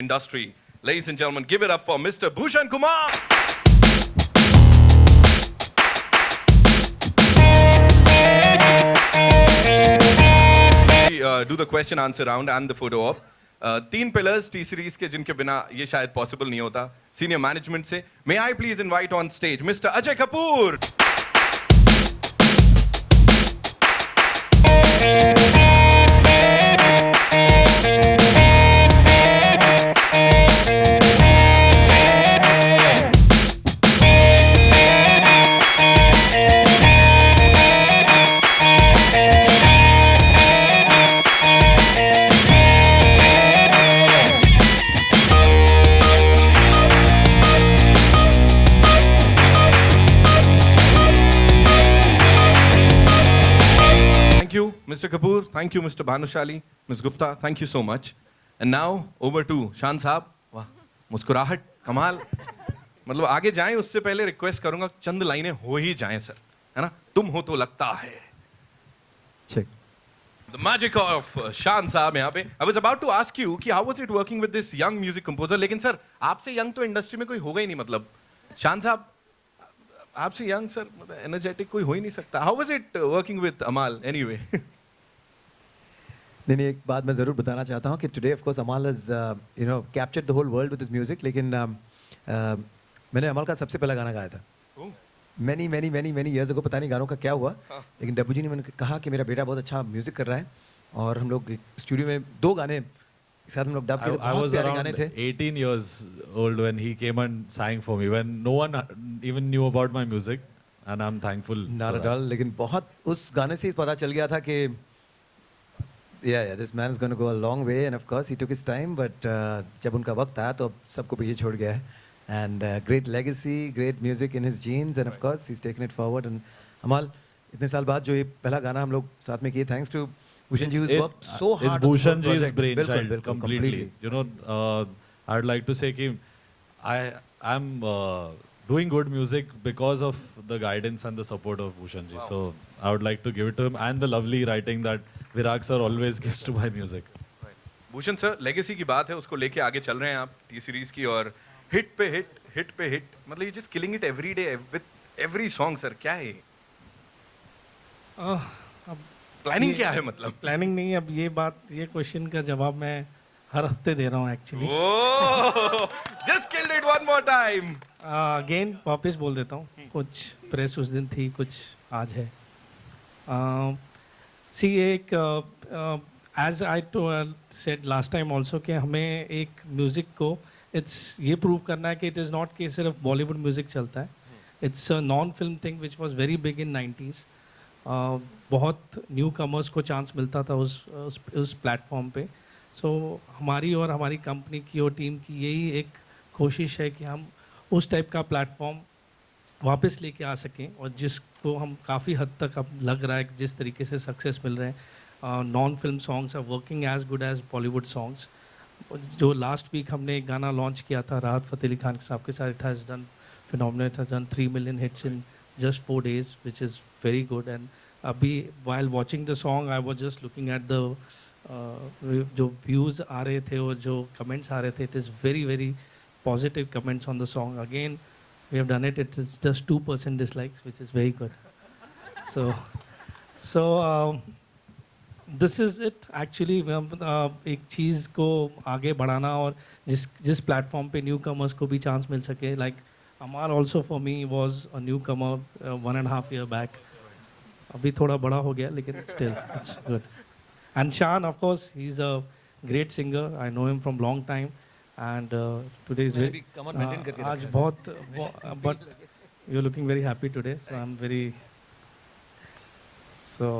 industry. Ladies and gentlemen, give it up for Mr. Bhushan Kumar. Do the question answer round and the photo op. तीन pillars T series के जिनके बिना ये शायद possible नहीं होता. सीनियर मैनेजमेंट से may I please invite on stage mister Ajay Kapoor. Mr. Kapoor, thank you, Mr. Bhanushali, Ms. Gupta, thank you so much. And now over to Shan साहब. वाह, मुस्कुराहट कमाल. मतलब आगे जाएं उससे पहले रिक्वेस्ट करूंगा चंद लाइनें हो ही जाएं सर, है ना? तुम हो तो लगता है. Check. The magic of Shan साहब यहाँ पे. I was about to ask you कि how was it working with this young music composer? लेकिन सर आपसे young तो इंडस्ट्री में कोई होगा ही नहीं. मतलब शान साहब आपसे young सर मतलब एनर्जेटिक कोई हो ही नहीं सकता. How was it working with Amal anyway? नहीं, एक बात मैं ज़रूर बताना चाहता हूँ कि today of course Amaal has captured the whole world with his music. लेकिन मैंने अमाल का सबसे पहला गाना गाया था मैनी ईयर्स अगो. पता नहीं गानों का क्या हुआ, लेकिन डब्बू जी ने मैंने कहा कि मेरा बेटा बहुत अच्छा म्यूजिक कर रहा है, और हम लोग स्टूडियो में 2 गाने साथ हम लोग डब किए. बहुत प्यारे गाने थे. 18 years old when he came and sang for me, when no one even knew about my music, and I'm thankful. Not at all. लेकिन बहुत उस गाने से पता चल गया था कि this man is going to go a long way, and of course he took his time, but जब उनका वक्त आया तो सबको पीछे छोड़ गया है. And great legacy, great music in his genes, and of course he's taken it forward. And Amal, इतने साल बाद जो ये पहला गाना हम लोग साथ में किए, thanks to Bhushan ji, who's worked so hard. It's Bhushan ji's brainchild, बिल्कुल, completely. You know, I'd like to say कि I'm doing good music because of the guidance and the support of Bhushan ji. Wow. So I would like to give it to him, and the lovely writing that Virag sir always gives to my music. Bhushan sir legacy की बात है, उसको लेके आगे चल रहे हैं आप टी सीरीज की, और हिट पे हिट मतलब you just killing it every day with every song. Sir क्या है अब प्लानिंग क्या है? मतलब प्लानिंग नहीं, अब ये क्वेश्चन का जवाब मैं हर हफ्ते दे रहा हूँ actually. Just killed it one more time. Again वापस बोल देता हूँ, कुछ प्रेस उस दिन थी, कुछ आज है. सी एक as I said last time also कि हमें एक म्यूज़िक को ये प्रूव करना है कि इट इज़ नॉट कि सिर्फ बॉलीवुड म्यूज़िक चलता है. It's a non film thing which was very big in 90s. बहुत न्यू कमर्स को चांस मिलता था उस प्लेटफॉर्म पे. सो हमारी और हमारी कंपनी की और टीम की यही एक कोशिश है कि हम उस टाइप का प्लेटफॉर्म वापस लेके आ सकें, और जिसको हम काफ़ी हद तक अब लग रहा है कि जिस तरीके से सक्सेस मिल रहे हैं. Non film songs are working as good as Bollywood songs. जो लास्ट वीक हमने एक गाना लॉन्च किया था राहत फ़तेह अली खान साहब के साथ, it has done phenomenal. It has done 3 million hits in just 4 days, which is very good. And अभी while watching the song I was just looking at the जो views आ रहे थे और जो comments आ रहे थे, it is very positive comments on the song. Again we have done it. It is just 2% dislikes, which is very good. So this is it actually. एक चीज़ को आगे बढ़ाना और जिस प्लेटफॉर्म पे न्यू कमर्स को भी चांस मिल सके. Like Amar also for me was a newcomer 1.5 years back. अभी थोड़ा बड़ा हो गया, लेकिन still it's good. And Shan, of course, he's a great singer. I know him from long time, and today is आज बहुत but you're looking very happy today, so I'm very. So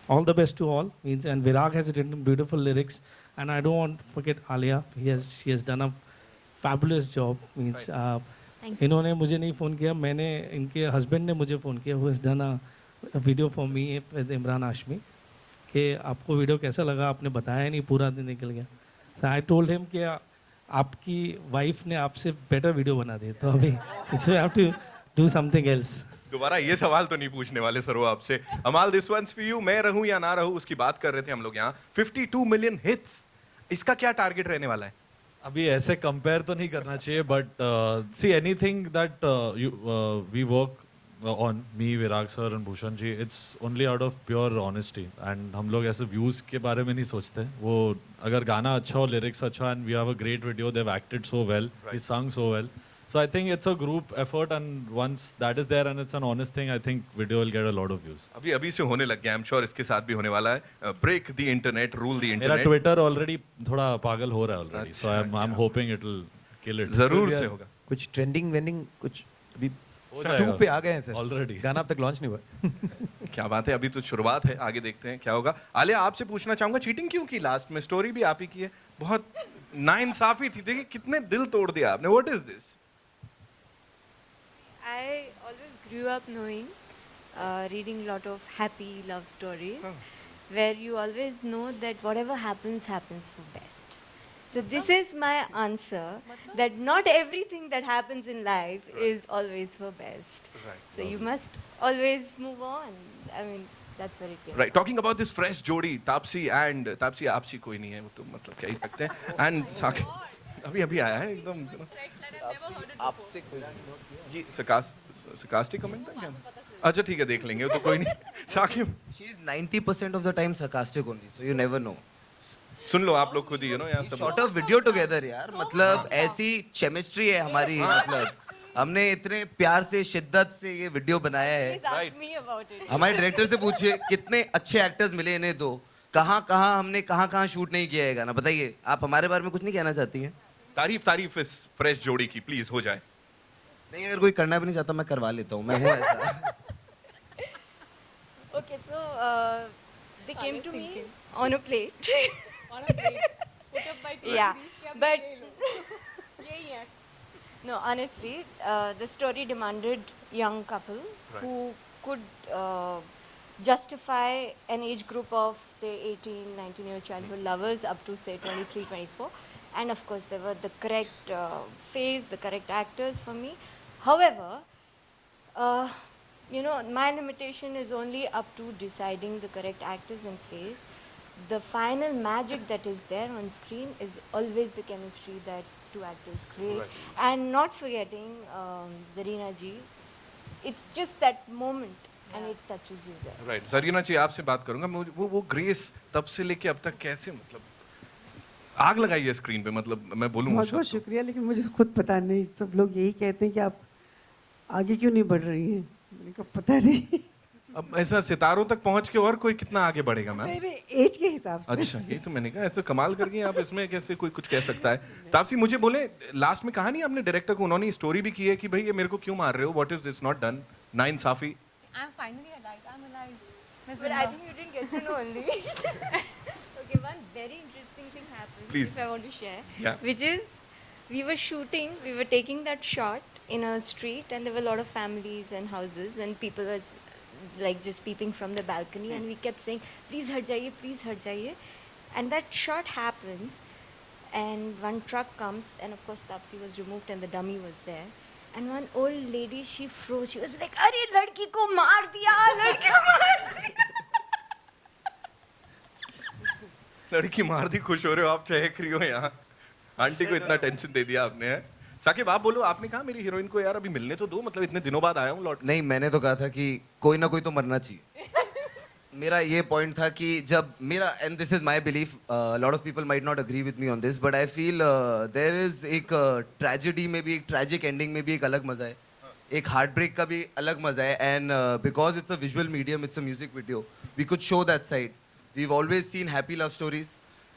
all the best to all. Means, and Virag has written beautiful lyrics, and I don't want to forget Alia. She has done a fabulous job. Means. इन्होंने मुझे नहीं phone किया, मैंने इनके husband ने मुझे phone किया. Who has done a video for me with Imran Hashmi, कि आपको वीडियो कैसा लगा, आपने बताया नहीं, पूरा दिन निकल गया. सो आई टोल्ड हिम कि आपकी वाइफ ने आपसे बेटर वीडियो बना दी, तो अभी you have to do something else. दोबारा ये सवाल तो नहीं पूछने वाले सर वो आपसे. अमाल, दिस वंस फॉर यू. मैं रहूं या ना रहूं उसकी बात कर रहे थे हम लोग यहाँ. 52 million हिट्स, इसका क्या टारगेट रहने वाला है? अभी ऐसे कंपेयर तो नहीं करना चाहिए but see anything that we work on me Virag sir and Bhushan ji it's only out of pure honesty and हम लोग ऐसे व्यूज के बारे में नहीं सोचते वो अगर गाना अच्छा हो लिरिक्स अच्छा and we have a great video they have acted so well he sang so well so I think it's a group effort and once that is there and it's an honest thing I think video will get a lot of views. अभी अभी से होने लग गया, I am sure इसके साथ भी होने वाला है. Break the internet, rule the मेरा इंटरनेट. ट्विटर ऑलरेडी थोड़ा पागल हो रहा है already so I am hoping it will kill it. जरूर से होगा. कुछ ट्रेंडिंग वेंडिंग कुछ अभी हो जाएगा। 2 पे आ गए हैं सर Already. गाना अब तक लॉन्च नहीं हुआ. क्या बात है, अभी तो शुरुआत है, आगे देखते हैं क्या होगा. आलिया, आपसे पूछना चाहूंगा, चीटिंग क्यों की लास्ट में? स्टोरी भी आप ही की है, बहुत नाइंसाफी थी. देखिए कितने दिल तोड़ दिया आपने. What is this? I always grew up knowing, reading a lot of happy love stories, where you always know that whatever happens, happens for best. So this is my answer, that not everything that happens in life is always for best. Right. So you must always move on. I mean, that's very clear. Right, talking about this fresh जोड़ी, Taapsee and Taapsee. आपसी कोई नहीं है वो तो, मतलब क्या ही सकते हैं. एंड अभी अभी आया है एकदम. आपसे कोई ये sarcastic कमेंट था क्या? अच्छा ठीक है, देख लेंगे, वो तो कोई नहीं. Saqib, She is 90% of the time sarcastic only, so you never know. सुन लो आप लोग खुद ही, यहाँ सब. Shot of video together यार, मतलब ऐसी chemistry है हमारी, मतलब हमने इतने प्यार से शिद्दत से ये वीडियो बनाया है. Please ask Right. me about it. हमारे डायरेक्टर से पूछिए कितने अच्छे एक्टर्स मिले इन्हें दो. कहाँ हमने कहाँ शूट नहीं किया है गाना. बताइए, आप हमारे बारे में कुछ नहीं कहना चाहती हैं? तारीफ इस फ्रेश जोड़ी की प्लीज हो जाए. नहीं, अगर कोई करना भी नहीं चाहता मैं करवा लेता हूँ, मैं हूँ ऐसा. Okay, so they came to me on a plate. On a plate. Put up by two Yeah, rupees, क्या but यही है. no, honestly, the story demanded young couple who could justify an age group of say 18, 19-year childhood lovers up to say 23, 24. And of course, they were the correct phase, the correct actors for me. However, you know, my limitation is only up to deciding the correct actors and phase. The final magic that is there on screen is always the chemistry that two actors create. And not forgetting Zarina ji, it's just that moment and it touches you there. Right, Zarina ji आपसे बात करूंगा. मुझे वो grace तब से लेके अब तक कैसे, मतलब आग लगाई है स्क्रीन पे, मतलब मैं बोलूँ बहुत बहुत शुक्रिया, लेकिन मुझे खुद पता नहीं. सब लोग यही कहते हैं कि आप आगे क्यों नहीं बढ़ रही हैं. मैंने कहा पता नहीं. अब ऐसा सितारों तक पहुंच के और कोई कितना आगे बढ़ेगा मैम? मेरे एज के हिसाब से. अच्छा, ये तो मैंने कहा, ऐसे कमाल कर गई आप, इसमें कैसे कोई कुछ कह सकता है. तापसी, मुझे बोले लास्ट में कहा नहीं आपने डायरेक्टर को, उन्होंने स्टोरी भी की है कि भाई ये मेरे को क्यों मार रहे हो, what is this not done. नाइंसाफी. I'm finally alive. I'm alive. Miss But I Vrinda. think you didn't get to know only. Okay, one very interesting thing happened, Please. if I want to share, Yeah. which is we were shooting, we were taking that shot in a street, and there were a lot of families and houses, and people was like just peeping from the balcony, and we kept saying, "Please हट जाइए, please हट जाइए," and that shot happens, and one truck comes, and of course Tapsi was removed, and the dummy was there. And one old lady, she froze. She was like, "अरे लड़की को मार दिया, लड़की को मार दिया." लड़की मार दी, खुश हो रहे हो आप, चहक रही हो यहाँ. आंटी को इतना टेंशन दे दिया आपने. है साकिब, आप बोलो, आपने कहा मेरी हीरोइन को यार अभी मिलने तो दो, मतलब इतने दिनों बाद आया हूँ लौट. नहीं, मैंने तो कहा था कि कोई ना कोई तो मरना चाहिए. मेरा ये पॉइंट था कि जब मेरा, and this is my belief, lot of people might not agree with me on this, but I feel there is एक ट्रेजेडी में भी, एक ट्रैजिक एंडिंग में भी एक अलग मजा है, एक हार्ट ब्रेक का भी अलग मजा है. And because it's a visual medium, it's a music video, we could show that side. We always seen happy love stories,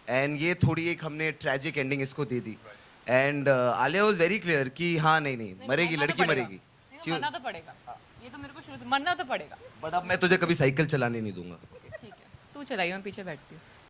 and ये थोड़ी एक हमने ट्रैजिक एंडिंग इसको दे दी. And Alia was very clear कि हाँ नहीं मरेगी, लड़की मरेगी. मरना तो पड़ेगा. ये तो मेरे को शुरू से मरना तो पड़ेगा. बट अब मैं तुझे कभी साइकिल चलाने नहीं दूंगा. ठीक है, तू चलाइए, मैं पीछे बैठती हूँ.